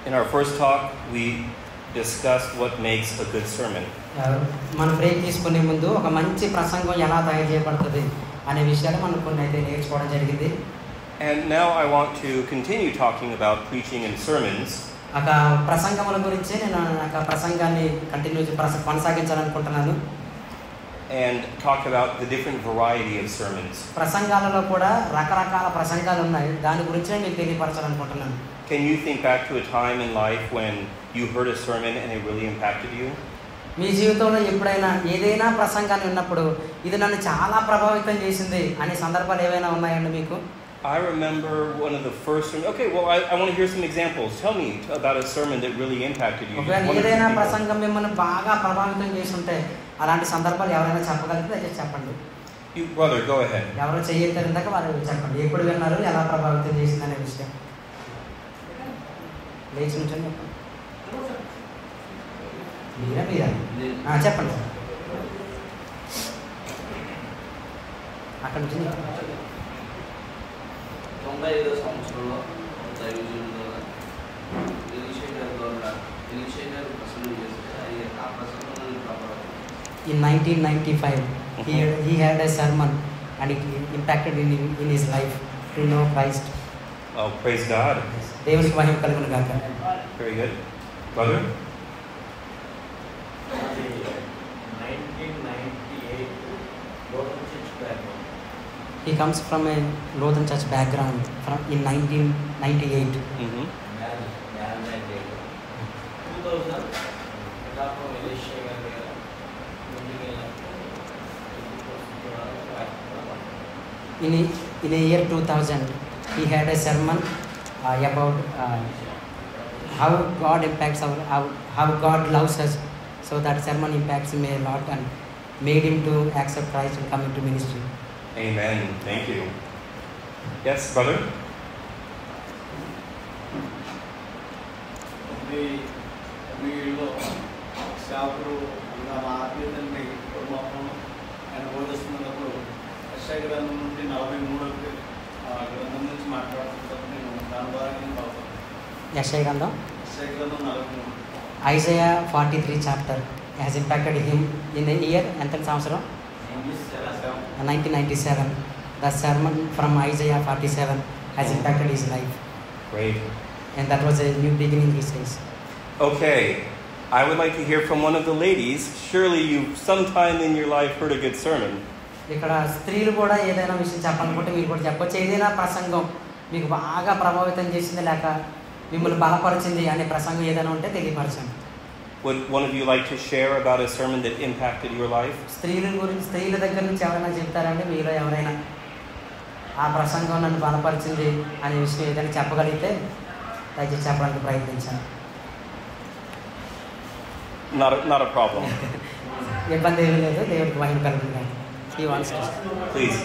In our first talk, we discussed what makes a good sermon. మనం break తీసుకునే ముందు ఒక మంచి ప్రసంగం ఎలా తయారు చేయబడుతుంది అనే విషయాలు మనం కొన్ని అయితే నేర్చుకోవడం జరిగింది. And now I want to continue talking about preaching and sermons. ఒక ప్రసంగముల గురించి నేను ఒక ప్రసంగాన్ని కొనసాగించాలనుకుంటున్నాను. And talk about the different variety of sermons. ప్రసంగాలలో కూడా రకరకాల ప్రసంగాలు ఉన్నాయి. దాని గురించి నేను తెలియపరచాలనుకుంటున్నాను. Can you think back to a time in life when you heard a sermon and it really impacted you? మీ జీవితంలో ఎప్పుడైనా ఏదైనా ప్రసంగాన్ని విన్నప్పుడు ఇది నన్ను చాలా ప్రభావితం చేసింది అనే సందర్భాలు ఏమైనా ఉన్నాయండి మీకు? I remember one of the first. Okay, well, I want to hear some examples. Tell me about a sermon that really impacted you. ఏదైనా ప్రసంగం మిమ్మల్ని బాగా ప్రభావితం చేసి ఉంటే అలాంటి సందర్భాలు ఎవరైనా చెప్పగలిగితే దయచేసి చెప్పండి. You brother, go ahead. ఎవరు చేయలేరు ఇందాక వారు చెప్పండి. ఎప్పుడు విన్నారు, ఎలా ప్రభావితం చేసింది అనే విషయం. లేచి నుంచండి. మీరా చెప్పండి. అక్కడ నుంచి 95వ సంవత్సరంలో In 1995, he had a sermon and it impacted in his life to know Christ. Oh, praise God. దేవునికి మహిమ కలుగును గాక. Very good. Brother? 1998 Lutheran Church background. He comes from a Lutheran Church background in 1998. 2000 In a year 2000, he had a sermon about how God impacts how God loves us. So that sermon impacts me a lot and made him to accept Christ and come into ministry. Amen. Thank you. Yes, brother? వీళ్ళు సేవకుడు మా ఆత్మీయతని కుటుంబం ఆయన బోధిస్తున్నప్పుడు యెషయా గ్రంథం నుండి 43వ గ్రంథం నుంచి మాట్లాడుతుంటాను. నేను దాని ద్వారా నేను యెషయా గ్రంథం 43. Isaiah 43 chapter has impacted him in the year ఎంత సంవత్సరం 1997. The sermon from Isaiah 47 has impacted his life. Great. And that was a new beginning, he says. Okay, I would like to hear from one of the ladies. Surely you sometime in your life heard a good sermon. ఇక్కడ స్త్రీలు కూడా ఏదైనా విషయం చెప్పాలనుకుంటే మీరు కూడా చెప్పొచ్చు. ఏదైనా ప్రసంగం మీకు బాగా ప్రభావితం చేసింది లేక మిమ్మల్ని బలపరిచింది అనే ప్రసంగం ఏదైనా ఉంటే తెలియపరచండి. Would one of you like to share about a sermon that impacted your life? స్త్రీల దగ్గర నుంచి ఎవరైనా చెప్తారండి? మీలో ఎవరైనా ఆ ప్రసంగం నన్ను బలపరిచింది అనే విషయం ఏదైనా చెప్పగలిగితే దయచేసి చెప్పడానికి ప్రయత్నించాను. Not a problem. ఇబ్బంది ఏమీ లేదు. దేవుడికి మహిమ కలుగుతుంది. He wants to. Please.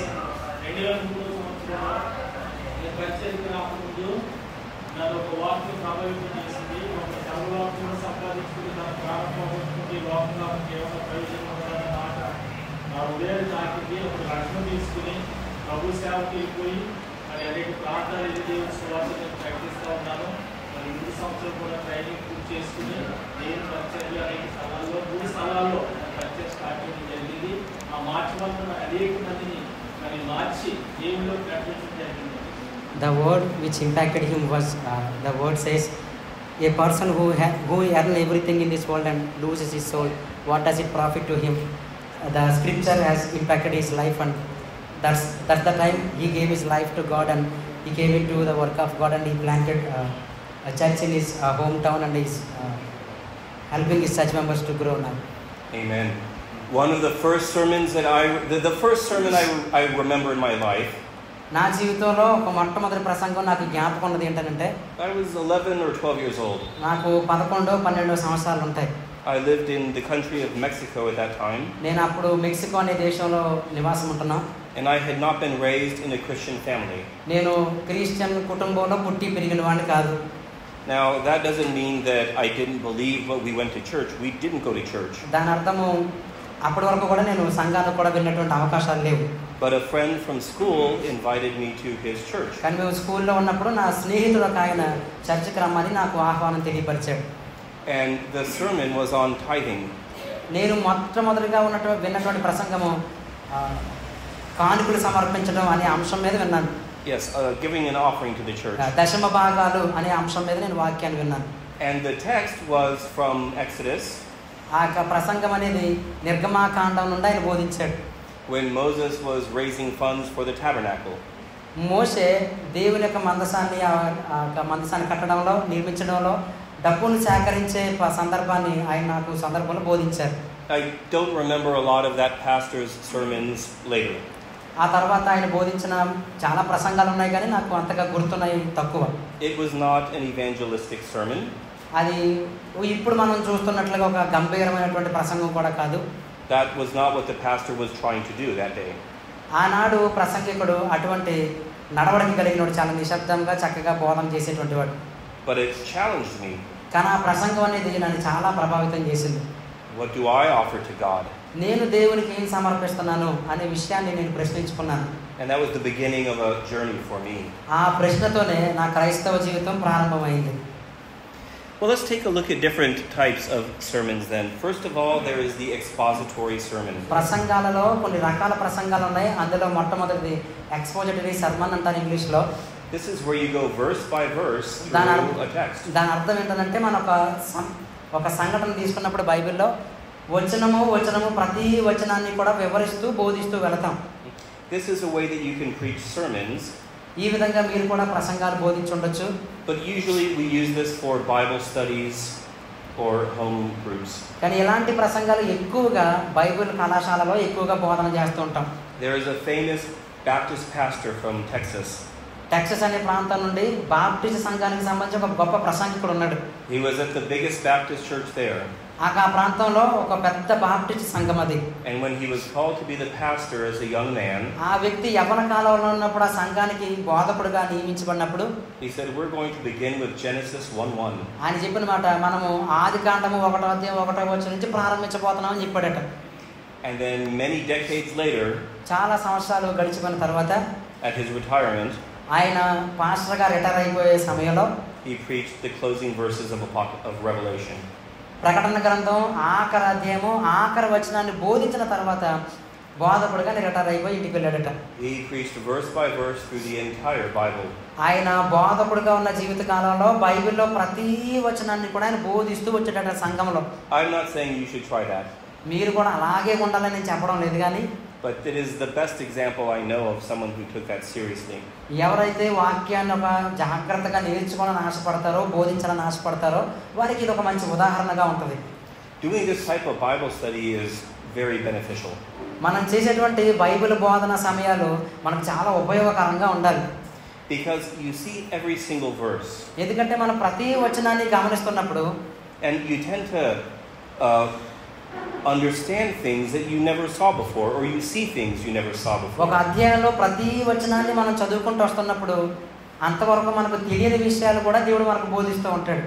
నన్ను ఒక వాక్యం ప్రభావితం చేసింది. ఒక సర్వలోకమును సంపాదించుకుని తన ప్రారంభమైనటువంటి లోకంలో కేవలం ప్రయోజనం ఉండాలనే మాట నా హృదయాన్ని తాకింది. ఒక రక్షణ తీసుకుని ప్రభు సేవకి వెళ్ళిపోయి మరి అనేక ప్రాంతాలు వెళ్ళి దేవుని సువార్తను ప్రకటిస్తూ ఉన్నాను. మరి 3 సంవత్సరాలు కూడా ట్రైనింగ్ పూర్తి చేసుకుని దేవుని పరిచర్య అనేక స్థలాల్లో 3 స్థలాల్లో పరిచయం స్టార్ట్ చేయడం జరిగింది. ఆ మార్చి వల్ల అనేక మందిని మరి మార్చి దేవునిలో ప్రకటించడం జరిగింది. The word which impacted him was the word says, a person who earn everything in this world and loses his soul, what does it profit to him? The scripture has impacted his life, and that's the time he gave his life to God and he came into the work of God and he planted a church in his hometown and is helping his church members to grow now. Amen. One of the first sermons that the first sermon I remember in my life. నా జీవితంలో ఒక మొట్టమొదటి ప్రసంగం నాకు జ్ఞాపకం ఉన్నది ఏంటంటే I was 11 or 12 years old. నాకు 11-12 సంవత్సరాలు ఉంటాయి. I lived in the country of Mexico at that time. నేను అప్పుడు మెక్సికో అనే దేశంలో నివాసం ఉంటున్నాను. And I had not been raised in a Christian family. నేను క్రిస్టియన్ కుటుంబంలో పుట్టి పెరిగిన వాడిని కాదు. Now that doesn't mean that I didn't believe when we went to church. We didn't go to church. దాని అర్థము అప్పటి వరకు కూడా నేను సంఘాలకు కూడా వెళ్ళినటువంటి అవకాశాలు లేవు. But a friend from school invited me to his church. కానీ మేము స్కూల్లో ఉన్నప్పుడు నా స్నేహితుడు ఒక ఆయన చర్చికి రమ్మని నాకు ఆహ్వానం తెలియపరిచాడు. And the sermon was on tithing. నేను మొట్టమొదటిగా విన్నటువంటి ప్రసంగము కానుకలు సమర్పించడం అనే అంశం మీద విన్నాను. Yes, giving an offering to the church. దశమ భాగాలు అనే అంశం మీద నేను వాక్యాన్ని విన్నాను. And the text was from Exodus. ఆ ప్రసంగం అనేది నిర్గమాకాండం నుండి ఆయన బోధించాడు. When Moses was raising funds for the tabernacle. మోషే దేవుని యొక్క మందసాన్ని కట్టడంలో నిర్మించడంలో డబ్బును సేకరించే సందర్భాన్ని ఆయన నాకు సందర్భంలో బోధించారు. I don't remember a lot of that pastor's sermons later. ఆ తర్వాత ఆయన బోధించిన చాలా ప్రసంగాలు ఉన్నాయి కానీ నాకు అంతగా గుర్తున్నాయి తక్కువ. It was not an evangelistic sermon. అది ఇప్పుడు మనం చూస్తున్నట్లుగా ఒక గంభీరమైనటువంటి ప్రసంగం కూడా కాదు. That was not what the pastor was trying to do that day. ఆనాడు ప్రసంగికుడు అటువంటి నడవడిక కలిగినోడు, చాలా నిశ్శబ్దంగా చక్కగా బోధన చేసేటువంటి వాడు. But it challenged me. కానీ ఆ ప్రసంగం అనేది నన్ను చాలా ప్రభావితం చేసింది. What do I offer to God? నేను దేవునికి ఏం సమర్పిస్తున్నాను అనే విషయాన్ని నేను ప్రశ్నించుకున్నాను. And that was the beginning of a journey for me. ఆ ప్రశ్నతోనే నా క్రైస్తవ జీవితం ప్రారంభమైంది. Well, let's take a look at different types of sermons then. First of all, there is the expository sermon. ప్రసంగాలలో కొన్ని రకాల ప్రసంగాలు ఉన్నాయి. అందులో మొట్టమొదటిది ఎక్స్పోజిటరీ సర్మన్ అంటారు ఇంగ్లీష్లో. This is where you go verse by verse through a text. దాని అర్థం ఏంటంటే మనం ఒక సంఘటన తీసుకున్నప్పుడు బైబిల్లో వచనము ప్రతి వచనాన్ని కూడా వివరిస్తూ బోధిస్తూ వెళతాం. This is a way that you can preach sermons. ఈ విధంగా మీరు కూడా ప్రసంగాలు బోధించుండొచ్చు. But usually we use this for Bible studies or home groups. కానీ ఇలాంటి ప్రసంగాలు ఎక్కువగా బైబిల్ కళాశాలలో ఎక్కువగా బోధన చేస్తూ ఉంటాం. There is a famous Baptist pastor from Texas. Texas అనే ప్రాంతం నుండి బాప్టిస్ట్ సంఘానికి సంబంధించి ఒక గొప్ప ప్రసంగికుడు ఉన్నాడు. He was at the biggest Baptist church there. ఆ ప్రాంతంలో ఒక పెద్ద బాప్టిస్ట్ సంఘం అది. And when he was called to be the pastor as a young man, ఆ వ్యక్తి యవ్వన కాలంలో ఉన్నప్పుడు ఆ సంఘానికి బోధకుడుగా నియమించబడినప్పుడు he said, we're going to begin with Genesis 1:1. ఆయన చెప్పిన మాట, మనము ఆదికాండము 1వ అధ్యాయం 1వ వచనం నుంచి ప్రారంభించబోతున్నామని చెప్పాడట. And then many decades later, చాలా సంవత్సరాలు గడిచిపోయిన తర్వాత at his retirement, ఆయన పాస్టర్గా రిటైర్ అయిపోయే సమయంలో he preached the closing verses of Revelation. ప్రకటన గ్రంథం ఆఖరి అధ్యాయము ఆఖరి వచనాన్ని బోధించిన తర్వాత బోధకుడుగా రిటైర్ అయిపోయి ఇంటికి వెళ్ళాడట. He preached verse by verse through the entire Bible. ఆయన బోధకుడుగా ఉన్న జీవిత కాలంలో బైబిల్లో ప్రతి వచనాన్ని కూడా ఆయన బోధిస్తూ వచ్చాడట సంఘంలో. I'm not saying you should try that. మీరు కూడా అలాగే ఉండాలని నేను చెప్పడం లేదు, కానీ But it is the best example I know of someone who took that seriously. ఎవరైతే వాక్యాన్ని ఒక జాగ్రత్తగా నేర్చుకోవాలని ఆశపడతారో, బోధించాలని ఆశపడతారో వారికి ఇది ఒక మంచి ఉదాహరణగా ఉంటుంది. Doing this type of Bible study is very beneficial. మనం చేసేటువంటి బైబిల్ బోధన సమయాలు మనకు చాలా ఉపయోగకరంగా ఉండాలి. Because you see every single verse. ఎందుకంటే మనం ప్రతి వచనాన్ని గమనిస్తున్నప్పుడు And you tend to understand things that you never saw before, or you see things you never saw before. ఒక అధ్యాయంలో ప్రతి వచనాన్ని మనం చదువుకుంటూ వస్తున్నప్పుడు అంతవరకు మనకు తెలియని విషయాలు కూడా దేవుడు మనకు బోధిస్తూ ఉంటాడు.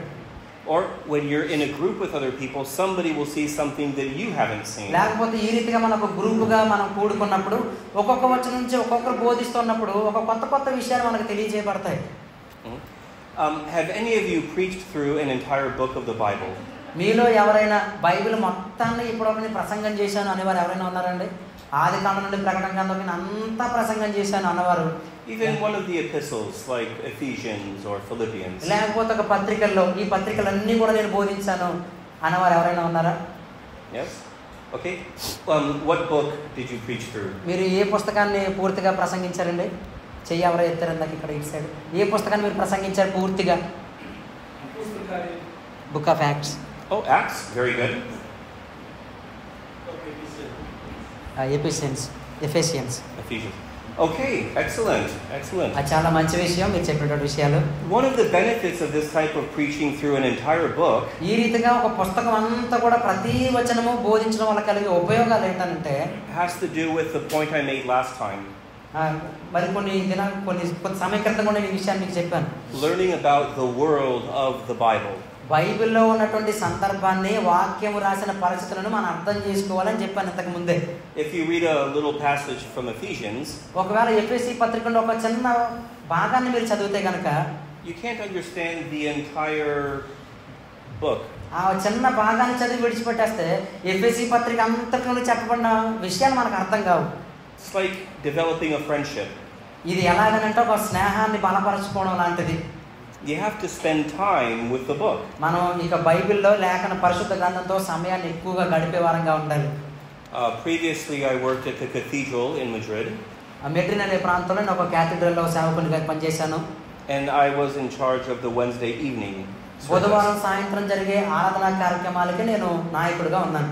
Or when you're in a group with other people, somebody will see something that you haven't seen. లేకపోతే ఈ రీతిగా మనకు గ్రూపుగా మనం కూడుకున్నప్పుడు ఒక్కొక్క వచనం నుంచి ఒక్కొక్కరు బోధిస్తున్నప్పుడు ఒక కొత్త విషయాలు మనకు తెలియజేయబడతాయి. Have any of you preached through an entire book of the Bible? మీలో ఎవరైనా బైబిల్ మొత్తాన్ని ఇప్పటివరకు ప్రసంగం చేశాను అనేవారు ఎవరైనా ఉన్నారండి? ఆదికాండం నుండి ప్రకటన గ్రంథం అంతా ప్రసంగం చేశాను అన్నవారు? Even one of the epistles like Ephesians or Philippians. లేకపోతే ఒక పత్రికల్లో ఈ పత్రికలన్నీ కూడా నేను బోధించాను అన్నవారు ఎవరైనా ఉన్నారా? Yes. Okay. What book did you preach through? మీరు ఏ పుస్తకాన్ని పూర్తిగా ప్రసంగించారండి? చెయ్యి ఎవరో ఎత్తారు ఇందాక ఇక్కడ ఇటు సైడ్. ఏ పుస్తకాన్ని మీరు ప్రసంగించారు పూర్తిగా? Book of acts. Oh, Acts. Very good. Ephesians. Ephesians. Okay, excellent. అది చాలా మంచి విషయం మీరు చెప్పినటువంటి విషయాలు. One of the benefits of this type of preaching through an entire book ఈ రీతిగా ఒక పుస్తకం అంతా కూడా ప్రతి వచనము బోధించడం వల్ల కలిగే ఉపయోగాలు ఏంటంటే has to do with the point I made last time. మరి కొంత సమయం క్రితం కూడా నేను ఈ విషయాన్ని మీకు చెప్పాను. Learning about the world of the Bible. బైబిల్లో ఉన్నటువంటి సందర్భాన్ని, వాక్యము రాసిన పరిస్థితులను మనం అర్థం చేసుకోవాలని చెప్పాను ఇంతకు ముందే. If you read a little passage from Ephesians, ఒకవేళ ఎఫెసీ పత్రికలో ఒక చిన్న భాగాన్ని మీరు చదివితే కనుక you can't understand the entire book. ఆ చిన్న భాగాన్ని చదివి విడిచిపెట్టేస్తే ఎఫెసీ పత్రిక అంతట్లోనే చెప్పబడిన విషయాలు మనకు అర్థం కావు. It's like developing a friendship. ఇది ఎలాగనంటే ఒక స్నేహాన్ని బలపరచుకోవడం లాంటిది. You have to spend time with the book. మనం ఇక బైబిల్లో లేఖన పరిశుద్ధ గ్రంథంతో సమయాన్ని ఎక్కువగా గడిపే వారంగా ఉండాలి. Previously I worked at the cathedral in Madrid. Madrid అనే ప్రాంతంలో నేను ఒక క్యాథీడ్రల్లో సేవకునిగా పనిచేశాను. And I was in charge of the Wednesday evening service. బుధవారం సాయంత్రం జరిగే ఆరాధనా కార్యక్రమాలకి నేను నాయకుడిగా ఉన్నాను.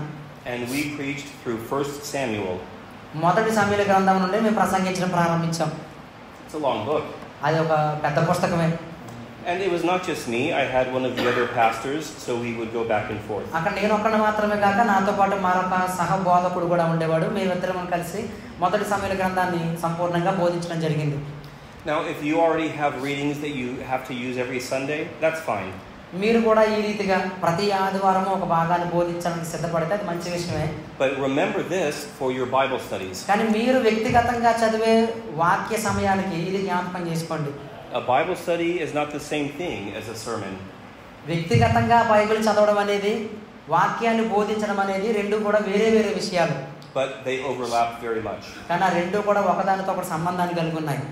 And we preached through 1 Samuel. మొదటి సమూయేలు గ్రంథం నుండి మేము ప్రసంగించడం ప్రారంభించాం. It's a long book. అది ఒక పెద్ద పుస్తకమే. And it was not just me. I had one of the other pastors, so we would go back and forth. అక్కడ నేను ఒక్కడిని మాత్రమే కాక నాతో పాటు మరొక సహబోధకుడు కూడా ఉండేవాడు. మేమిద్దరం కలిసి మొదటి సమూయేలు గ్రంథాన్ని సంపూర్ణంగా బోధించడం జరిగింది. Now, if you already have readings that you have to use every Sunday, that's fine. మీరు కూడా ఈ రీతిగా ప్రతి ఆదివారం ఒక భాగాన్ని బోధించడానికి సిద్ధపడితే అది మంచి విషయమే. But remember this for your Bible studies. కానీ మీరు వ్యక్తిగతంగా చదివే వాక్య సమయానికి ఇది జ్ఞాపకం చేసుకోండి. A Bible study is not the same thing as a sermon. వ్యక్తిగతంగా బైబిల్ చదవడం అనేది, వాక్యాన్ని బోధించడం అనేది రెండు కూడా వేరే వేరే విషయాలు. But they overlap very much. కానీ ఆ రెండు కూడా ఒకదానితో ఒకటి సంబంధాన్ని కలిగి ఉన్నాయి.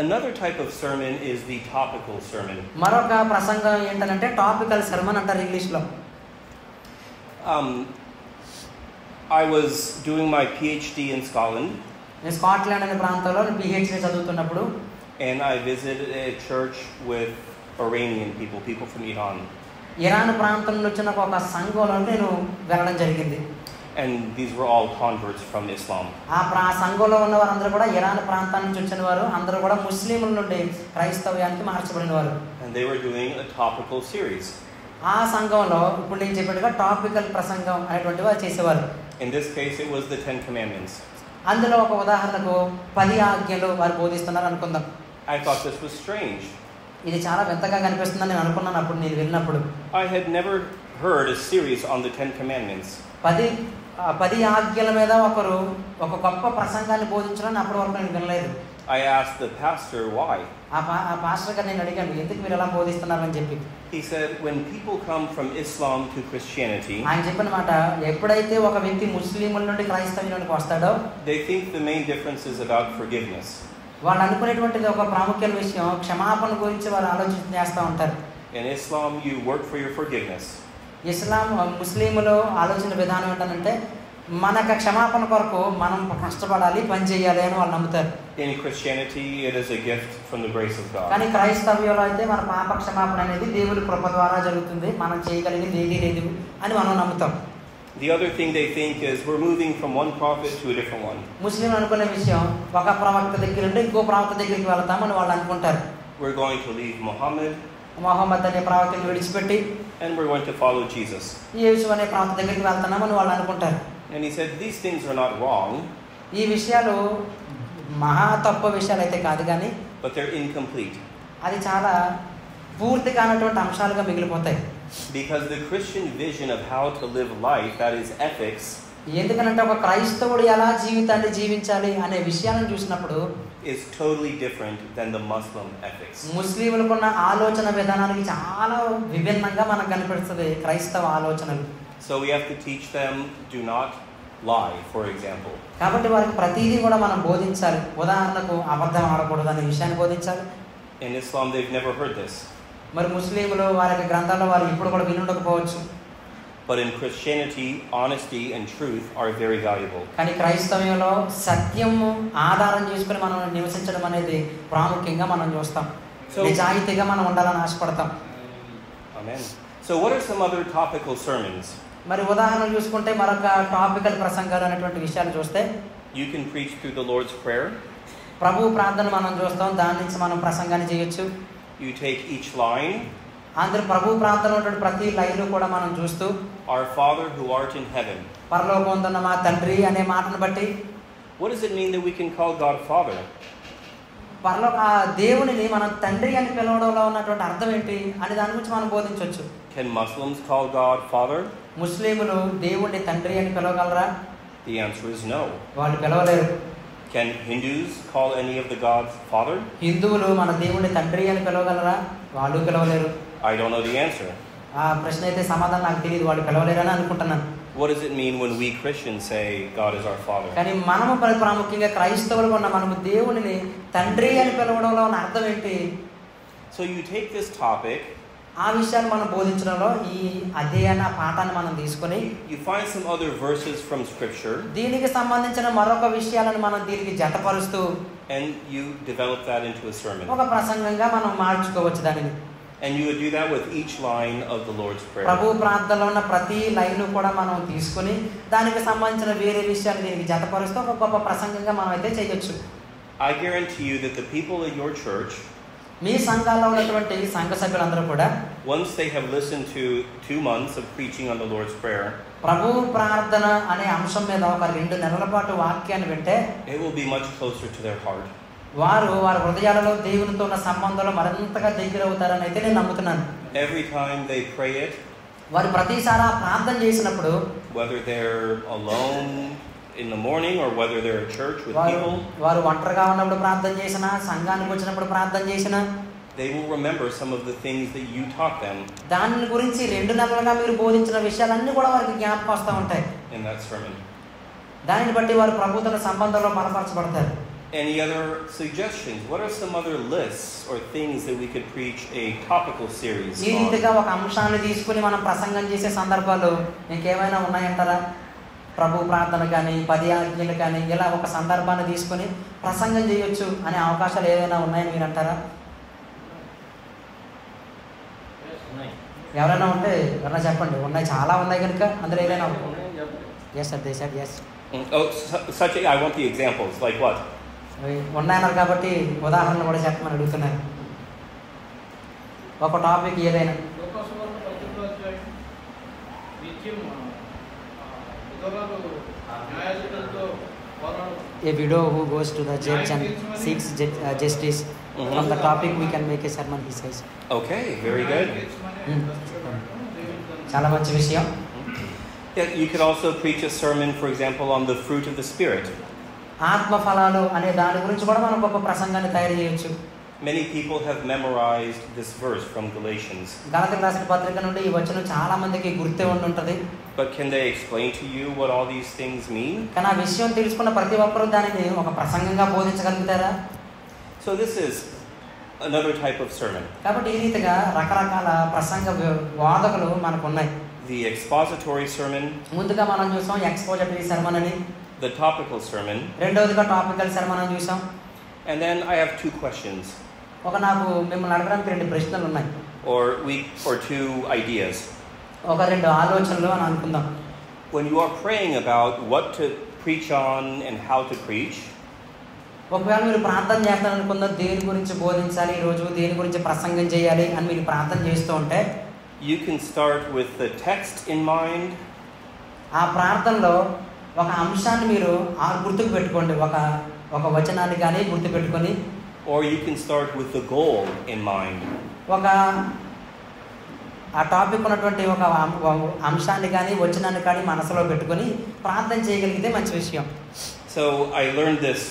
Another type of sermon is the topical sermon. మరొక ప్రసంగం ఏంటంటే టాపికల్ సర్మన్ అంటారు ఇంగ్లీష్లో. I was doing my PhD in Scotland. నేను స్కాట్లాండ్ అనే ప్రాంతంలో PhD చదువుతున్నప్పుడు And I visited a church with Iranian people from Iran. Iran ప్రాంతం నుంచి వచ్చిన ఒక సంఘంలో నేను వెళ్ళడం జరిగింది. And these were all converts from Islam. ఆ సంఘంలో ఉన్న వారందరూ కూడా ఇరాన్ ప్రాంతం నుంచి వచ్చిన వారు, అందరూ కూడా ముస్లింల నుండి క్రైస్తవ్యానికి మార్చబడిన వారు. And they were doing a topical series. ఆ సంఘంలో ఇప్పుడు నేను చెప్పినట్టుగా టాపికల్ ప్రసంగం అనేటువంటి వారు చేసేవారు. In this case, it was the 10 Commandments. అందులో ఒక ఉదాహరణకు 10 ఆజ్ఞలు వారు బోధిస్తున్నారు అనుకుందాం. I thought this was strange. ఇది చాలా వింతగా కనిపిస్తుందని నేను అనుకున్నాను అప్పుడు నేను వెళ్ళినప్పుడు. I had never heard a series on the 10 Commandments. 10 ఆజ్ఞల మీద ఒకరు ఒక గొప్ప ప్రసంగాన్ని బోధించడం అప్పటి వరకు నేను వినలేదు. I asked the pastor why. ఆ పాస్టర్ గారు నేను అడిగాను, ఎందుకు మీరు ఎలా బోధిస్తున్నారని చెప్పి. He said, when people come from Islam to Christianity, ఆయన చెప్పిన మాట, ఎప్పుడైతే ఒక వ్యక్తి ముస్లింల నుండి క్రైస్తవ్యానికి వస్తాడో they think the main difference is about forgiveness. వాళ్ళు అనుకునేటువంటిది ఒక ప్రాముఖ్యమైన విషయం, క్షమాపణ గురించి వారు ఆలోచన చేస్తూ ఉంటారు. In Islam, you work for your forgiveness. ఇస్లాం ముస్లింలో ఆలోచన విధానం ఏంటంటే మనకు క్షమాపణ కొరకు మనం కష్టపడాలి, పని చేయాలి అని వాళ్ళు నమ్ముతారు. In Christianity, it is a gift from the grace of God. కానీ క్రైస్తవ్యంలో అయితే మన పాప క్షమాపణ అనేది దేవుని కృప ద్వారా జరుగుతుంది, మనం చేయగలిగింది ఏదీ లేదు అని మనం నమ్ముతాం. The other thing they think is we're moving from one prophet to a different one. ముస్లింలు అనుకునే విషయం, ఒక ప్రవక్త దగ్గర నుండి ఇంకో ప్రవక్త దగ్గరికి వెళ్తామని వాళ్ళు అనుకుంటారు. We're going to leave Muhammad Mohammed అనే ప్రవక్తని విడిచిపెట్టి and we're going to follow Jesus. యేసు అనే ప్రవక్త దగ్గరికి వెళ్తున్నామని వాళ్ళు అనుకుంటారు. And he said these things are not wrong, ఈ విషయాలు మహా తప్పు విషయాలు అయితే కాదు, కానీ but they're incomplete. అది చాలా పూర్తి కానటువంటి అంశాలుగా మిగిలిపోతాయి. Because the Christian vision of how to live life, that is ethics, ఎందుకనంటే ఒక క్రైస్తవుడు ఎలా జీవితాన్ని జీవించాలి అనే విషయాలను చూసినప్పుడు is totally different than the Muslim ethics. ముస్లింలకున్న ఆలోచన విధానానికి చాలా విభిన్నంగా మనకు కనిపిస్తుంది క్రైస్తవ ఆలోచనలు. So we have to teach them do not lie, for example. కాబట్టి వారికి ప్రతిదీ కూడా మనం బోధించాలి. ఉదాహరణకు అబద్ధం ఆడకూడదు అనే విషయాన్ని బోధించాలి. In Islam, they've never heard this. మరి ముస్లింలు వారి గ్రంథాల్లో వారు ఇప్పుడు కూడా వినుండకపోవచ్చు. But in Christianity, honesty and truth are very valuable. కానీ క్రైస్తవ్యంలో సత్యము ఆధారం చేసుకుని మనం నివసించడం అనేది ప్రాముఖ్యంగా మనం చూస్తాం. నిజాయితీగా మనం ఉండాలని ఆశపడతాం. Amen. So what are some other topical sermons? మరి ఉదాహరణ చూసుకుంటే మరొక టాపికల్ ప్రసంగాలు అనేటువంటి విషయాలు చూస్తే You can preach through the Lord's Prayer. ప్రభు ప్రార్థన మనం చూస్తాం, దాని నుంచి మనం ప్రసంగాన్ని చేయొచ్చు. You take each line. అందరూ ప్రభు ప్రార్థన ఉన్నటువంటి ప్రతి లైన్ కూడా మనం చూస్తూ Our Father who art in heaven. పరలోకమందున్న మా తండ్రి అనే మాటను బట్టి What does it mean that we can call God Father? పరలోక ఆ దేవునిని మనం తండ్రి అని పిలవడంలో ఉన్నటువంటి అర్థం ఏంటి అనే దాని గురించి మనం బోధించవచ్చు. Can Muslims call God Father? ముస్లింలు దేవుణ్ణి తండ్రి అని పిలవగలరా? The answer is no. వాళ్ళు పిలవలేరు. Can Hindus call any of the gods Father? హిందువులు మన దేవుణ్ణి తండ్రి అని పిలవగలరా? వాళ్ళు పిలవలేరు. I don't know the answer. ఆ ప్రశ్న అయితే సమాధానం నాకు తెలియదు, వాళ్ళు పిలవలేరని అనుకుంటున్నాను. What does it mean when we Christians say God is our Father? కానీ మనము ప్రాముఖ్యంగా క్రైస్తవులుగా ఉన్న మనము దేవునిని తండ్రి అని పిలవడంలో ఉన్న అర్థం ఏంటి? So you take this topic, ఆ విషయాన్ని మనం బోధించడంలో ఈ అధ్యయన పాఠాన్ని మనం తీసుకొని you find some other verses from Scripture, దీనికి సంబంధించిన మరొక విషయాలను మనం దీనికి జతపరుస్తూ and you develop that into a sermon. ఒక ప్రసంగంగా మనం మార్చుకోవచ్చు దానిని. And you would do that with each line of the Lord's Prayer. ప్రభు ప్రార్థనలో ఉన్న ప్రతి లైన్ కూడా మనం తీసుకొని దానికి సంబంధించిన వేరే విషయాలు దీనికి జతపరుస్తూ ఒక గొప్ప ప్రసంగంగా మనం అయితే చేయొచ్చు. I guarantee you that the people in your church, మీ సంఘాల్లో ఉన్నటువంటి సంఘ సభ్యులందరూ కూడా once they have listened to 2 months of preaching on the Lord's Prayer, ప్రభు ప్రార్థన అనే అంశం మీద ఒక 2 నెలల పాటు వాక్యాన్ని వింటే it will be much closer to their heart. వారి హృదయాలలో దేవునితో ఉన్న సంబంధంలో మరింతగా దగ్గర అవుతారని అయితే నేను నమ్ముతున్నాను. Every time they pray it, వారు ప్రతిసారి ప్రార్థన చేసినప్పుడు whether they're alone in the morning or whether they're at church with people, వారు ఒంటరిగా ఉన్నప్పుడు ప్రార్థన చేసినా, సంఘానికి వచ్చినప్పుడు ప్రార్థన చేసినా, they will remember some of the things that you taught them దాని గురించి 2 నెలలుగా మీరు బోధించిన విషయాలన్నీ కూడా వారికి జ్ఞాపకం వస్తూ ఉంటాయి. in that sermon. దానిని బట్టి వారు ప్రభుత్వ సంబంధంలో బలపరచబడతారు. Any other suggestions? What are some other lists or things that we could preach a topical series ఈ on? రీతిగా ఒక అంశాన్ని తీసుకుని మనం ప్రసంగం చేసే సందర్భాలు ఇంకేమైనా ఉన్నాయంటారా? ప్రభు ప్రార్థన కానీ 10 ఆజ్ఞలు కానీ ఇలా ఒక సందర్భాన్ని తీసుకుని ప్రసంగం చేయొచ్చు అనే అవకాశాలు ఏదైనా ఉన్నాయని మీరు అంటారా? ఎవరైనా ఉంటే ఎవరైనా చెప్పండి. ఉన్నాయి, చాలా ఉన్నాయి కనుక అందులో ఏదైనా. Yes sir, they sir yes. I want the examples. Like what? ఉన్నాయన్నారు కాబట్టి ఉదాహరణలు కూడా చెప్పమని అడుగుతున్నారు. ఒక టాపిక్ ఏదైనా. A widow who goes to the judge and seeks justice. From the topic we can make a sermon, he says. Okay, very good. చాలా మంచి విషయం. Yeah, you could also preach a sermon, for example, on the fruit of the Spirit. ఆత్మ ఫలాలు అనే దాని గురించి కూడా మనం గొప్ప ప్రసంగాన్ని తయారు చేయొచ్చు. Many people have memorized this verse from Galatians. గలతీయులకు రాసిన పత్రిక నుండి ఈ వచనం చాలా మందికి గుర్తే ఉండుంటది. But can they explain to you what all these things mean? కానీ ఆ విషయం తెలుసుకున్న ప్రతి ఒక్కరూ దానిని ఒక ప్రసంగంగా బోధించగలుగుతారా? So this is another type of sermon. కాబట్టి ఈ రీతిగా రకరకాల ప్రసంగ వాదకులు మనకు ఉన్నాయి. The expository sermon, ముందుగా మనం చూసాం ఎక్స్పోజిటరీ సెర్మన్ అని, the topical sermon, రెండవదిగా టాపికల్ సెర్మన్ అని చూసాం. and then I have 2 questions. నాకు మిమ్మల్ని అడగడానికి 2 ప్రశ్నలు ఉన్నాయి. Or 2 ideas. ఒక 2 ఆలోచనలు అని అనుకుందాం. When you are praying about what to preach on and how to preach, ఒకవేళ మీరు ప్రార్థన చేస్తారనుకుందాం, దేని గురించి బోధించాలి ఈరోజు, దేని గురించి ప్రసంగం చేయాలి అని మీరు ప్రార్థన చేస్తూ ఉంటే, you can start with the text in mind. ఆ ప్రార్థనలో ఒక అంశాన్ని మీరు గుర్తుకు పెట్టుకోండి, ఒక వచనాన్ని కానీ గుర్తు పెట్టుకొని, or you can start with the goal in mind. ఒక ఆ టాపిక్ ఉన్నటువంటి ఒక అంశాన్ని కానీ వచనాన్ని కానీ మనసులో పెట్టుకొని ప్రార్థన చేయగలిగితే మంచి విషయం. So I learned this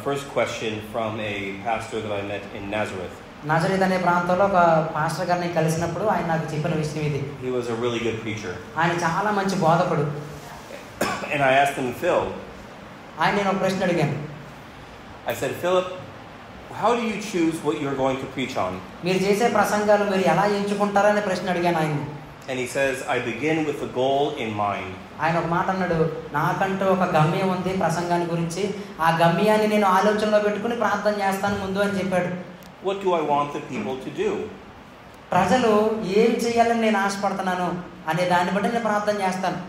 first question from a pastor that I met in Nazareth. Nazareth అనే ప్రాంతంలో ఒక పాస్టర్ గారిని కలిసినప్పుడు ఆయన నాకు చెప్పిన విషయం ఇది. He was a really good preacher. ఆయన చాలా మంచి బోధకుడు. And I asked him, Phil, నేను ఒక ప్రశ్న అడిగాను. I said, Philip, how do you choose what you're going to preach on? మీరు చేసే ప్రసంగాలు మీరు ఎలా ఎంచుకుంటారనే ప్రశ్న అడిగాను ఆయన. And he says, I begin with the goal in mind. ఆయన ఒక మాట అన్నాడు, నాకంటూ ఒక గమ్యం ఉంది ప్రసంగాన్ని గురించి, ఆ గమ్యాన్ని నేను ఆలోచనలో పెట్టుకుని ప్రార్థన చేస్తాను ముందు అని చెప్పాడు. What do I want the people to do? ప్రజలు ఏం చేయాలని నేను ఆశపడుతున్నాను అనే దాన్ని బట్టి నేను ప్రార్థన చేస్తాను.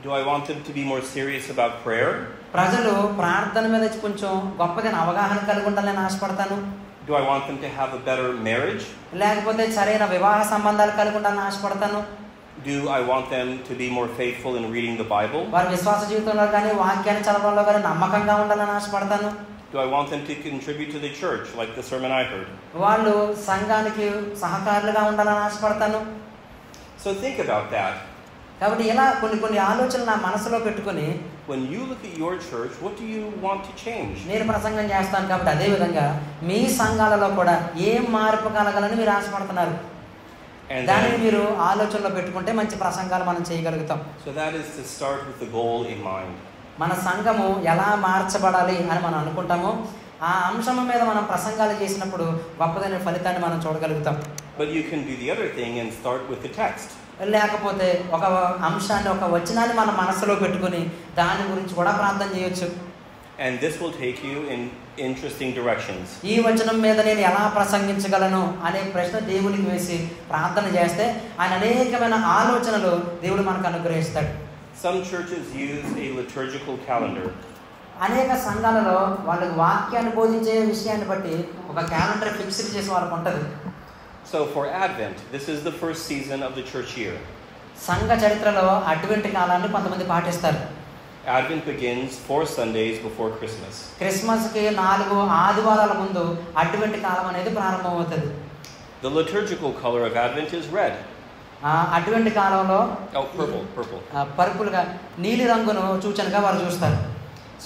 Do I want them to be more serious about prayer? ప్రజలు ప్రార్థన మీద కొంచెం గొప్పగా అవగాహన కలిగి ఉండాలని ఆశపడతాను. Do I want them to have a better marriage? లేకపోతే సరైన వివాహ సంబంధాలు కలిగి ఉండాలని ఆశపడతాను. Do I want them to be more faithful in reading the Bible? వారి విశ్వాస జీవితంలో కానీ వాక్యాన్ని చదవడంలో కానీ నమ్మకంగా ఉండాలని ఆశపడతాను. Do I want them to contribute to the church, like the sermon I heard? వాళ్ళు సంఘానికి సహకారులుగా ఉండాలని ఆశపడతాను. So think about that. కాబట్టి ఇలా కొన్ని ఆలోచనలు నా మనసులో పెట్టుకొని When you look at your church, what do you want to change? నేను ప్రసంగం చేస్తాను కాబట్టి అదే విధంగా మీ సంఘాలలో కూడా ఏం మార్పు కలగాలని మీరు ఆశపడుతున్నారు, And దానిని then, మీరు ఆలోచనలో పెట్టుకుంటే మంచి ప్రసంగాలు మనం చేయగలుగుతాం. so that is to start with the goal in mind. మన సంఘము ఎలా మార్చబడాలి అని మనం అనుకుంటామో ఆ అంశం మీద మనం ప్రసంగాలు చేసినప్పుడు గొప్పదైన ఫలితాన్ని మనం చూడగలుగుతాం. But you can do the other thing and start with the text. లేకపోతే ఒక అంశాన్ని ఒక వచనాన్ని మన మనసులో పెట్టుకుని దాని గురించి కూడా ప్రార్థన చేయొచ్చు. And this will take you in interesting directions. ఈ వచనం మీద నేను ఎలా ప్రసంగించగలను అనే ప్రశ్న దేవునికి వేసి ప్రార్థన చేస్తే ఆయన అనేకమైన ఆలోచనలు దేవుడు మనకు అనుగ్రహిస్తాడు. Some churches use a liturgical calendar. అనేక సంఘాలలో వాళ్ళకి వాక్యాన్ని బోధించే విషయాన్ని బట్టి ఒక క్యాలెండర్ ఫిక్స్ చేసి వాళ్ళకు ఉంటుంది. So for Advent, this is the first season of the church year. సంఘ చరిత్రలో అడ్వెంట్ కాలాన్ని కొంతమంది పాటిస్తారు. Advent begins 4 Sundays before Christmas. క్రిస్మస్కి 4 ఆదివారాల ముందు అడ్వెంట్ కాలం అనేది ప్రారంభమవుతుంది. The liturgical color of Advent is red. Advent కాలంలో Purple. పర్పుల్గా నీలి రంగును సూచనగా వారు చూస్తారు.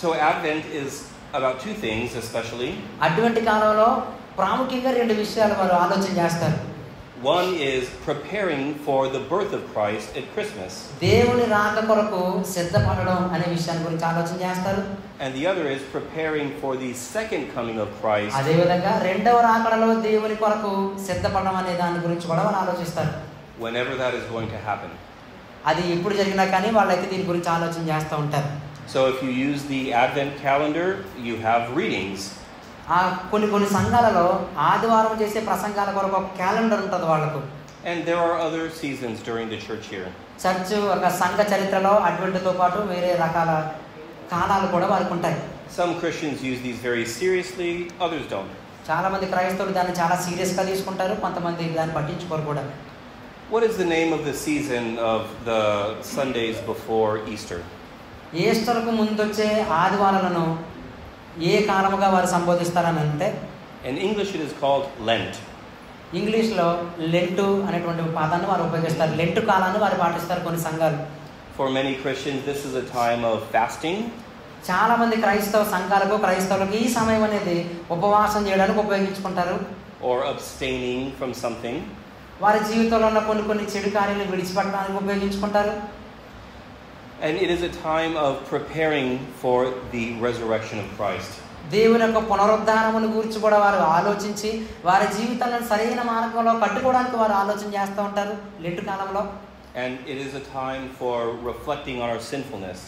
So Advent is about 2 things especially. Advent కాలంలో ప్రాముఖ్యంగా 2 విషయాలు వారు ఆలోచన చేస్తారు. One is preparing for the birth of Christ at Christmas. దేవుని రాక కొరకు సిద్ధపడడం అనే విషయాన్ని గురించి ఆలోచన చేస్తారు. And the other is preparing for the second coming of Christ. అదే విధంగా రెండవ రాకడలో దేవుని కొరకు సిద్ధపడడం అనే దాని గురించి కూడా వాళ్ళు ఆలోచిస్తారు. Whenever that is going to happen. అది ఎప్పుడు జరిగినా కానీ వాళ్ళైతే దీని గురించి ఆలోచన చేస్తూ ఉంటారు. So if you use the Advent calendar, you have readings. కొన్ని సంఘాలలో ఆదివారం చేసే ప్రసంగాల కొరకు ఒక క్యాలెండర్ ఉంటుంది వాళ్ళకు. And there are other seasons during the church year. Church ఒక సంఘ చరిత్రలో అడ్వెంట్తో పాటు వేరే రకాల కాలాలు కూడా వారికి ఉంటాయి. Some Christians use these very seriously, others don't. చాలా మంది క్రైస్తవులు దాన్ని చాలా సీరియస్గా తీసుకుంటారు, కొంతమంది దాన్ని పట్టించుకోరు కూడా. What is the name of the season of the Sundays before Easter? ఈస్టర్కు ముందు వచ్చే ఆదివారాలను ఏ కాలముగా వారు సంబోధిస్తారని అంటే In English it is called Lent. ఇంగ్లీష్లో లెంటు అనేటువంటి పదాన్ని వారు ఉపయోగిస్తారు. లెంటు కాలాన్ని వారు పాటిస్తారు కొన్ని సంఘాలు. For many Christians this is a time of fasting. చాలా మంది క్రైస్తవులకు ఈ సమయం అనేది ఉపవాసం చేయడానికి ఉపయోగించుకుంటారు. Or abstaining from something. వారి జీవితంలో ఉన్న కొన్ని చెడు కార్యాలను విడిచిపెట్టడానికి ఉపయోగించుకుంటారు. And it is a time of preparing for the resurrection of Christ. దేవుని యొక్క పునరుద్ధానమును గురించి కూడా వారు ఆలోచించి వారి జీవితాలను సరైన మార్గంలో కట్టుకోవడానికి వారు ఆలోచన చేస్తూ ఉంటారు లెంటు కాలంలో. And it is a time for reflecting on our sinfulness.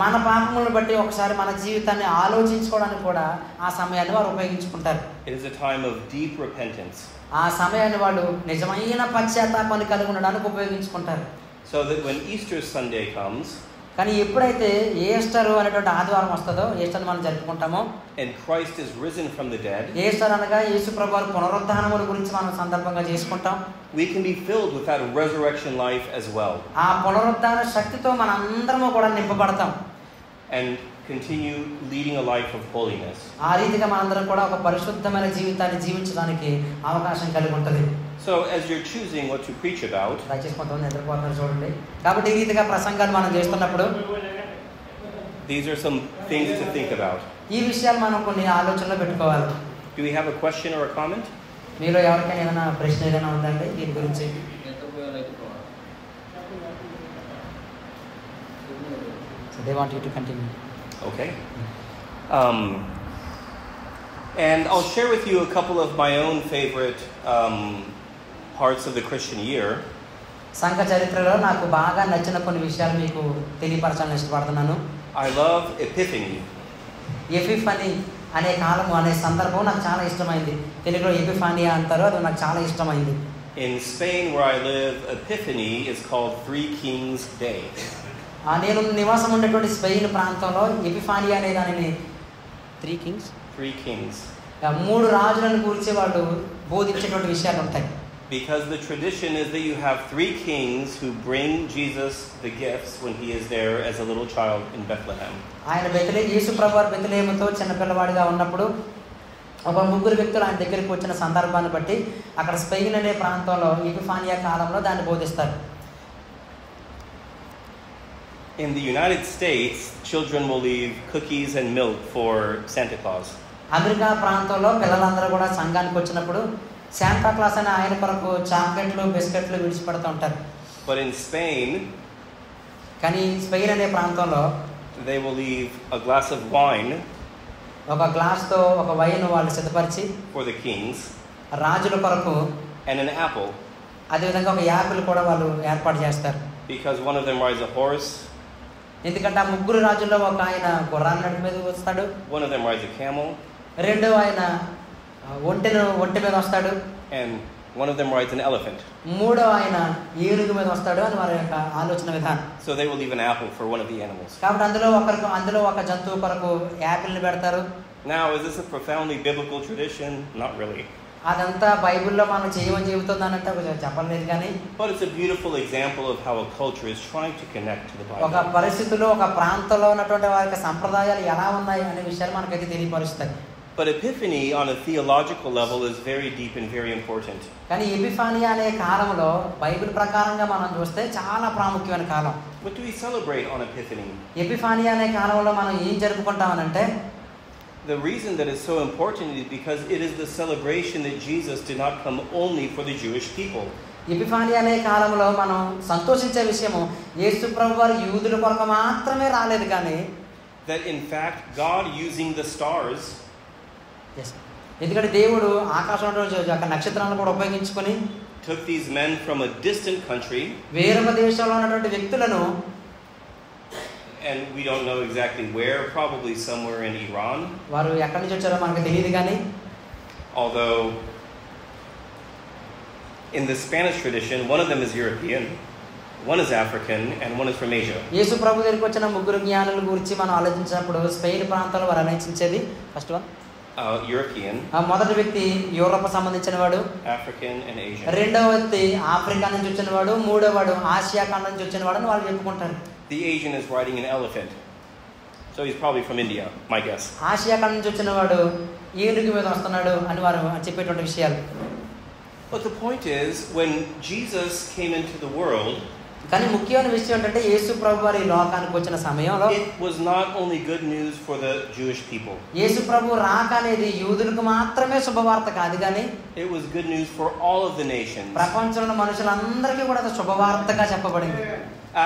మన పాపములను బట్టి ఒకసారి మన జీవితాన్ని ఆలోచించుకోవడానికి కూడా ఆ సమయాన్ని వారు ఉపయోగించుకుంటారు. It is a time of deep repentance. ఆ సమయాన్ని వాళ్ళు నిజమైన పశ్చాత్తాపాన్ని కలిగి ఉండడానికి ఉపయోగించుకుంటారు. So that when Easter Sunday comes, కానీ ఎప్పుడైతే ఈస్టర్ అనేటువంటి ఆదివారం వస్తుందో, ఈస్టర్ మనం జరుపుకుంటామో, and Christ is risen from the dead, Easter అనగా యేసు ప్రభువు పునరుద్ధానముల గురించి మనం సందర్భంగా చేసుకుంటాం. we can be filled with that resurrection life as well. ఆ పునరుద్ధాన శక్తితో మనందరము కూడా నింపబడతాం. And continue leading a life of holiness. ఆ రీతిగా మనందరం కూడా ఒక పరిశుద్ధమైన జీవితాన్ని జీవించడానికి అవకాశం కలిగి ఉంటుంది. So as you're choosing what to preach about, దయచేసి కొంతమంది నిద్రపోతున్నారు చూడండి. కాబట్టి ఈ రీతిగా ప్రసంగాలు మనం చేస్తున్నప్పుడు these are some things to think about. ఈ విషయాలు మనం కొన్ని ఆలోచనలో పెట్టుకోవాలి. Do we have a question or a comment? మీలో ఎవరికైనా ఏదైనా ప్రశ్న ఏదైనా ఉందండి దీని గురించి? So they want you to continue. Okay. And I'll share with you a couple of my own favorite parts of the Christian year. సంఘ చరిత్రలో నాకు బాగా నచ్చిన కొన్ని విషయాలు మీకు తెలియపరచాలని ఇష్టపడుతున్నాను. I love Epiphany. ఎపిఫనీ అనే కాలము అనే సందర్భం నాకు చాలా ఇష్టమైంది. తెలుగులో ఎపిఫానియా అంటారు, అది నాకు చాలా ఇష్టమైంది. In Spain where I live, Epiphany is called Three Kings Day. నేను నివాసం ఉండేటువంటి స్పెయిన్ ప్రాంతంలో ఎపిఫానియా అనే దానిని త్రీ కింగ్స్ 3 kings. 3 రాజులను గురించి వాళ్ళు బోధించేటువంటి విషయాలు ఉంటాయి. Because the tradition is that you have 3 kings who bring Jesus the gifts when he is there as a little child in Bethlehem. ఆయన యేసు ప్రభువారు బెత్లెహేముతో చిన్న పిల్లవాడిగా ఉన్నప్పుడు ఒక 3 వ్యక్తులు ఆయన దగ్గరికి వచ్చిన సందర్భాన్ని బట్టి అక్కడ స్పెయిన్ అనే ప్రాంతంలో ఎపిఫానియా కాలంలో దాన్ని బోధిస్తారు. In the United States, children will leave cookies and milk for Santa Claus. America ప్రాంతంలో పిల్లలందరూ కూడా సంఘానికి వచ్చినప్పుడు శాంటా క్లాస్ అనే ఆయన కొరకు చాక్లెట్లు బిస్కెట్లు విడిచిపెడుతూ ఉంటారు. But in Spain, కానీ స్పెయిన్ అనే ప్రాంతంలో they will leave a glass of wine ఒక గ్లాస్తో ఒక వైన్ వాళ్ళు సిద్ధపరిచి for the kings రాజుల కొరకు and an apple. అదేవిధంగా ఒక యాపిల్ కూడా వాళ్ళు ఏర్పాటు చేస్తారు. Because one of them rides a horse, ఎందుకంటే ఆ 3 రాజుల్లో ఒక ఆయన గుర్రాన్ని మీద వస్తాడు, one of them rides a camel, రెండో ఆయన ఒంటి మీద వస్తాడు, and one of them rides an elephant. మూడో ఆయన ఏనుగు మీద వస్తాడు అని వారి యొక్క ఆలోచన విధానం. So they will leave an apple for one of the animals. కాబట్టి అందులో ఒక జంతువు కొరకు యాపిల్ని పెడతారు. Now, is this a profoundly biblical tradition? Not really. అదంతా బైబిల్లో మనం చేయమని చెబుతుందనంటే చెప్పలేదు, కానీ But it's a beautiful example of how a culture is trying to connect to the ఒక Bible. పరిస్థితిలో ఒక ప్రాంతంలో ఉన్నటువంటి వారి యొక్క సంప్రదాయాలు ఎలా ఉన్నాయి అనే విషయాలు మనకైతే తెలియపరుస్తాయి. But Epiphany on a theological level is very deep and very important. కానీ ఎపిఫానియా అనే కాలంలో బైబిల్ ప్రకారంగా మనం చూస్తే చాలా ప్రాముఖ్యమైన కాలం. What do we celebrate on Epiphany? ఎపిఫానియా అనే కాలంలో మనం ఏం జరుపుకుంటామనంటే The reason that is so important is because it is the celebration that Jesus did not come only for the Jewish people. ఎపిఫానియా అనే కాలంలో మనం సంతోషించే విషయము యేసు ప్రభువారు యూదుల కొరకు మాత్రమే రాలేదు, కానీ That in fact God using the stars ఎందుకంటే దేవుడు ఆకాశంలో యొక్క నక్షత్రాలను కూడా ఉపయోగించుకొని took these men from a distant country, వేరొక దేశంలో ఉన్నటువంటి వ్యక్తులను, and we don't know exactly where, probably somewhere in Iran. వారు ఎక్కడి నుంచి వచ్చారో మనకు తెలియదు, కానీ Although in the Spanish tradition, one of them is European, one is African, and one is from Asia. యేసు ప్రభు దగ్గరికి వచ్చిన 3 జ్ఞానుల గురించి మనం ఆలోచించినప్పుడు స్పెయిన్ ప్రాంతంలో వారు ఆలోచించేది ఫస్ట్ వన్ European, మొదటి వ్యక్తి యూరోప్ సంబంధించిన వాడు, African, and Asian. రెండవ వ్యక్తి ఆఫ్రికా నుంచి వచ్చిన వాడు, మూడవ వాడు ఆసియా ఖండం నుంచి వచ్చిన వాడు అని వాళ్ళు చెప్పుకుంటారు. The Asian is riding an elephant, so he's probably from India, my guess. Asia ఖండం నుంచి వచ్చిన వాడు ఏనుగు మీద వస్తున్నాడు అని వారు చెప్పేటువంటి విషయాలు. But the point is, when Jesus came into the world, కానీ ముఖ్యమైన విషయం ఏంటంటే యేసు ప్రభు వారి లోకానికి వచ్చిన సమయంలో it was not only good news for the Jewish people. యేసు ప్రభు రాక అనేది యూదులకు మాత్రమే శుభవార్త కాదు, కానీ It was good news for all of the nations. ప్రపంచంలో మనుషులందరికీ కూడా అది శుభవార్తగా చెప్పబడింది.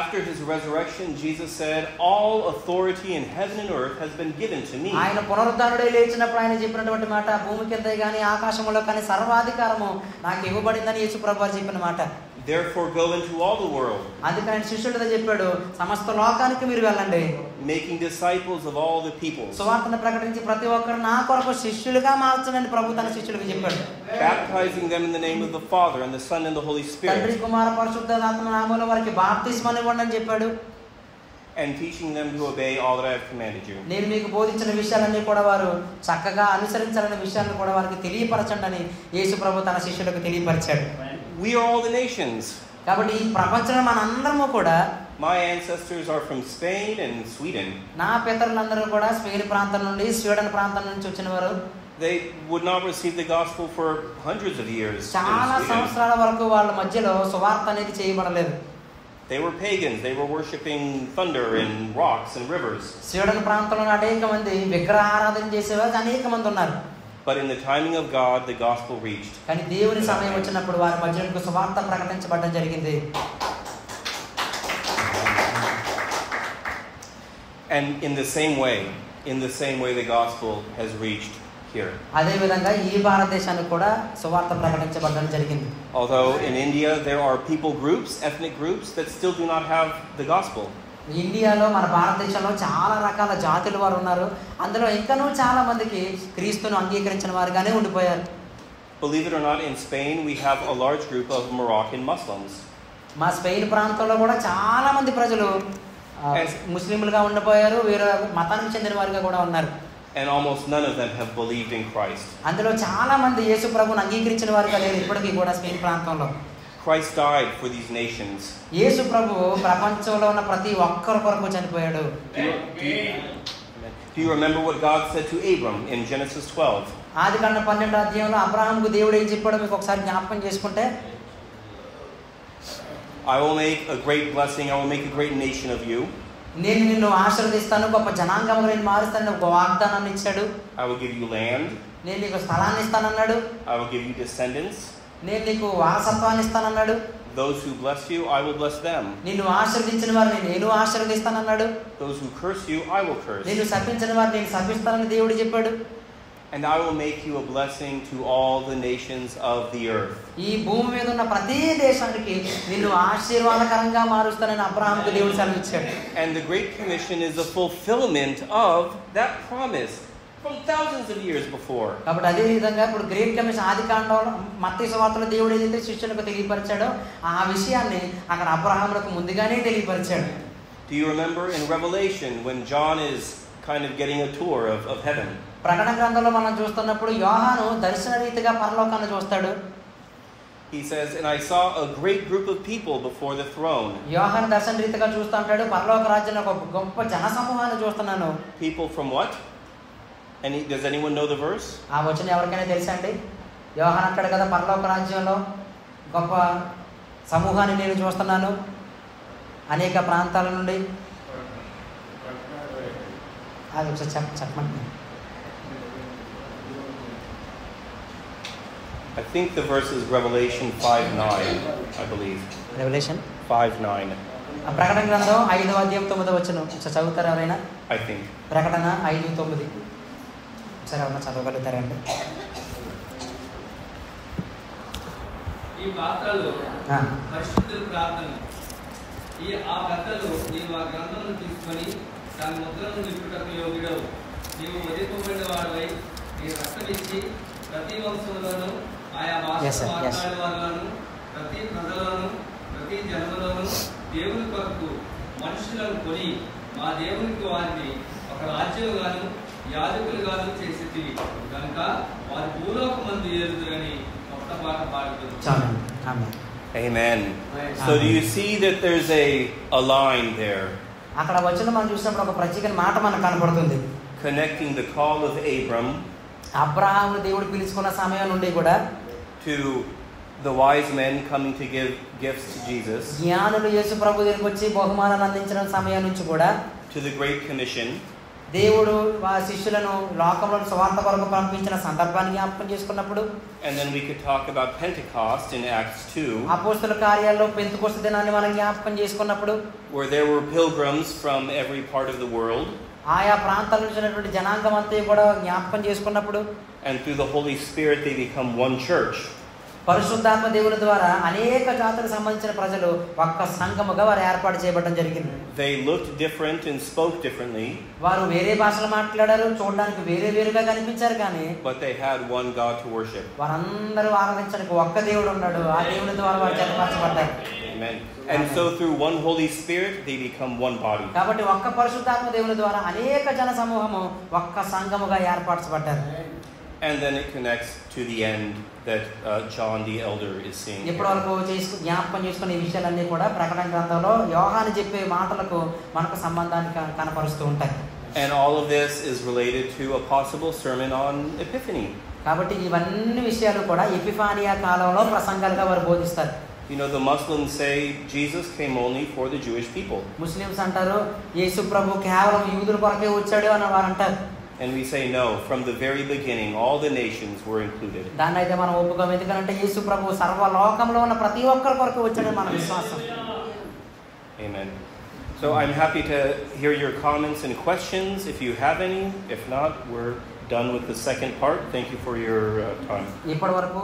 After his resurrection, Jesus said, "All authority in heaven and earth has been given to me." ఆయన పునరుద్ధానుడై లేచినప్పుడు ఆయన చెప్పినటువంటి మాట, భూమి కింద కానీ ఆకాశంలో కానీ సర్వాధికారము నాకు ఇవ్వబడిందని యేసు ప్రభు చెప్పిన మాట. Therefore go into all the world, అందుకని ఆయన శిష్యులతో చెప్పాడు, సమస్త లోకానికి మీరు వెళ్ళండి, making disciples of all the peoples, సువార్తను ప్రకటించి ప్రతి ఒక్కరు నా కొరకు శిష్యులుగా మార్చండి ప్రభు తన శిష్యులకు చెప్పాడు. baptizing them in the name of the Father and the Son and the Holy తండ్రి Spirit, కుమార పరిశుద్ధాత్మ నామములో వారికి బాప్తిస్మం ఇవ్వండి అని చెప్పాడు. and teaching them to obey all that I have commanded you. నేను మీకు బోధించిన విషయాలన్నీ కూడా వారు చక్కగా అనుసరించాలనే విషయాలను కూడా వారికి తెలియపరచండి అని యేసు ప్రభు తన శిష్యులకు తెలియపరిచాడు. We are all the nations. కాబట్టి ఈ ప్రపంచంలో మనందరము కూడా, My ancestors are from Spain and Sweden. నా పితరులందరూ కూడా స్పెయిన్ ప్రాంతం నుండి స్వీడన్ ప్రాంతం నుంచి వచ్చిన వారు. They would not receive the gospel for hundreds of years. in చాలా Sweden. సంవత్సరాల వరకు వాళ్ళ మధ్యలో సువార్త అనేది చేయబడలేదు. They were pagans. They were worshiping thunder and rocks and rivers. Sweden ప్రాంతంలో అనేక మంది విగ్రహారాధన చేసేవారు అనేక మంది ఉన్నారు. But in the timing of God, the gospel reached. కానీ దేవుని సమయం వచ్చినప్పుడు వారి మధ్యలో సువార్త ప్రకటించబడడం జరిగింది. And in the same way the gospel has reached here. అదే విధంగా ఈ భారతదేశానికి కూడా సువార్త ప్రకటించబడడం జరిగింది. Although in India there are people groups, ethnic groups that still do not have the gospel. ఇండియాలో మన భారతదేశంలో చాలా రకాల జాతుల వారు ఉన్నారు. అందులో ఇంకనూ చాలా మందికి క్రీస్తును అంగీకరించిన వారుగానే ఉండిపోయారు. Believe it or not, in Spain we have a large group of Moroccan Muslims. మా స్పెయిన్ ప్రాంతంలో కూడా చాలా మంది ప్రజలు ముస్లింలుగా ఉండిపోయారు, వేరే మతానికి చెందిన వారుగా కూడా ఉన్నారు. and almost none of them have believed in Christ. అందులో చాలా మంది యేసు ప్రభువుని అంగీకరించిన వారు లేరు ఇప్పటికీ కూడా స్పెయిన్ ప్రాంతంలో. Christ died for these nations. యేసు ప్రభువు ప్రపంచంలో ఉన్న ప్రతి ఒక్కరి కొరకు చనిపోయాడు. Do you remember what God said to Abram in Genesis 12? ఆదికాండం 12వ అధ్యాయంలో అబ్రహాముకు దేవుడు ఏం చెప్పాడో మీకు ఒకసారి జ్ఞాపకం చేసుకుంటే, I will make a great blessing, I will make a great nation of you. నేను నిన్ను ఆశీర్వదిస్తాను, గొప్ప జనాంగముగా నేను మారుస్తాను, ఒక వాగ్దానాన్ని ఇచ్చాడు. I will give you land. నేను నీకు స్థలాన్ని ఇస్తానన్నాడు. I will give you descendants. నేను నీకు వారసత్వాన్ని ఇస్తానన్నాడు. Those who bless you, I will bless them. నిన్ను ఆశీర్వదించిన వారిని నేను ఆశీర్వదిస్తానన్నాడు. Those who curse you, I will curse. నిన్ను శపించిన వారిని నేను శపిస్తానని దేవుడు చెప్పాడు. And I will make you a blessing to all the nations of the earth. ఈ భూమి మీద ఉన్న ప్రతి దేశానికి నిన్ను ఆశీర్వాదకరంగా మారుస్తానని అబ్రహాముకు దేవుడు సెలవిచ్చాడు. And the Great Commission is a fulfillment of that promise from thousands of years before. కాబట్టి అదే విధంగా ఇప్పుడు గ్రేట్ కమిషన్ ఆదికాండంలో మత్తయి సువార్తలో దేవుడు ఏదైతే శిష్యులకు తెలియపరిచాడో ఆ విషయాన్ని అక్కడ అబ్రహాములకు ముందుగానే తెలియపరిచాడు. Do you remember in Revelation when John is kind of getting a tour of heaven? ప్రకటన గ్రంథంలో మనం చూస్తున్నప్పుడు యోహాను దర్శన రీతిగా పరలోకాన్ని చూస్తాడు. He says, and I saw a great group of people before the throne. యోహాను దర్శన రీతిగా చూస్తూ ఉంటాడు, పరలోక రాజ్యంలో ఒక గొప్ప జన సమూహాన్ని చూస్తున్నాను. People from what? Does anyone know the verse? ఆ వచనం ఎవరికైనా తెలుసా అండి? యోహాను అంటాడు కదా, పరలోక రాజ్యంలో గొప్ప సమూహాన్ని నేను చూస్తున్నాను అనేక ప్రాంతాల నుండి. అది ఒకసారి చెప్పమండి. I think the verse is Revelation 5:9, I believe. Revolution 5:9, ప్రకటన గ్రంథం 5వ అధ్యాయం 9వ వచనం చదువుతారా ఎవరైనా? I think. ప్రకటన 5:9 సరే ఎవరైనా చదవగలుగుతారండి? ఈ పాత్రలో పరిశుద్ధుల ప్రార్థన ఆ పెద్దలు నీవు ఆ గ్రంథమును తీసుకొని దాని ముద్రను నిలుపుటకు యోగ్యుడవు. నీవు వధింపబడిన వాడివై నీ రక్తమిచ్చి ప్రతి వంశంలోను ఆయా భాష మాట్లాడే వారిలోను ప్రతి ప్రజలోను ప్రతి జన్మలోను దేవుని కొరకు మనుషులను కొని మా దేవునికి వారిని ఒక రాజ్యముగాను యాజకులుగాను చేసేది కనుక వారి భూలోకమందు ఏలుదురని కొత్త పాట పాడుతుంది. Amen. So do you see that there's a line there? అక్కడ వచ్చిన మనం చూసినప్పుడు ఒక ప్రత్యేకమైన మాట మనకు కనపడుతుంది. Connecting the call of Abram, అబ్రహామును దేవుడు పిలుచుకున్న సమయం నుండి కూడా, to the wise men coming to give gifts to Jesus, జ్ఞానులు యేసు ప్రభు దగ్గరికి వచ్చి బహుమానాలు అందించిన సమయం నుంచి కూడా, to the Great Commission, దేవుడు శిష్యులను లోకంలో సువార్త కొరకు పంపించిన సందర్భాన్ని జ్ఞాపకం చేసుకున్నప్పుడు, and then we could talk about Pentecost in Acts 2, అపోస్తలుల కార్యాల్లో పెంతెకొస్తు దినాన్ని మనం జ్ఞాపకం చేసుకున్నప్పుడు, where there were pilgrims from every part of the world, ఆయా ప్రాంతాల నుంచి ఉన్నటువంటి జనాంగం అంతా కూడా జ్ఞాపకం చేసుకున్నప్పుడు, and through the Holy Spirit they become one church. పరిశుద్ధాత్మ దేవుని ద్వారా అనేక జాతులకు సంబంధించిన ప్రజలు ఒక్క సంఘముగా వారు ఏర్పాటు చేయబడడం జరిగింది. They looked different and spoke differently. వారు వేరే భాషలు మాట్లాడారు, చూడడానికి వేరుగా కనిపించారు, కానీ but they had one God to worship. వారందరూ ఆరాధించడానికి ఒక్క దేవుడు ఉన్నాడు. ఆ దేవుని ద్వారా వారు జతపరచబడ్డారు. Amen. And so through one Holy Spirit they become one body. కాబట్టి ఒక్క పరిశుద్ధాత్మ దేవుని ద్వారా అనేక జన సమూహము ఒక్క సంఘముగా ఏర్పరచబడ్డారు. And then it connects to the end that John the Elder is seeing. ఇప్పటివరకు జ్ఞాపకం చేసుకునే ఈ విషయాలన్నీ కూడా ప్రకటన గ్రంథంలో యోహాను చెప్పే మాటలకు మనకు సంబంధాన్ని కనపరుస్తూ ఉంటాయి. And all of this is related to a possible sermon on Epiphany. కాబట్టి ఇవన్నీ విషయాలు కూడా ఎపిఫానియా కాలంలో ప్రసంగాలుగా వారు బోధిస్తారు. You know, the Muslims say Jesus came only for the Jewish people. Muslims అంటారు యేసు ప్రభు కేవలం యూదుల కొరకే వచ్చాడు అని వారు అంటారు. And we say no, from the very beginning all the nations were included. దాన్ని అయితే మనం ఒప్పుకోం. ఎందుకంటే యేసు ప్రభు సర్వలోకంలో ఉన్న ప్రతి ఒక్కరి కొరకు వచ్చాడని మన విశ్వాసం. Amen. So I'm happy to hear your comments and questions if you have any. If not, we're done with the second part. Thank you for your time. ఇప్పటివరకు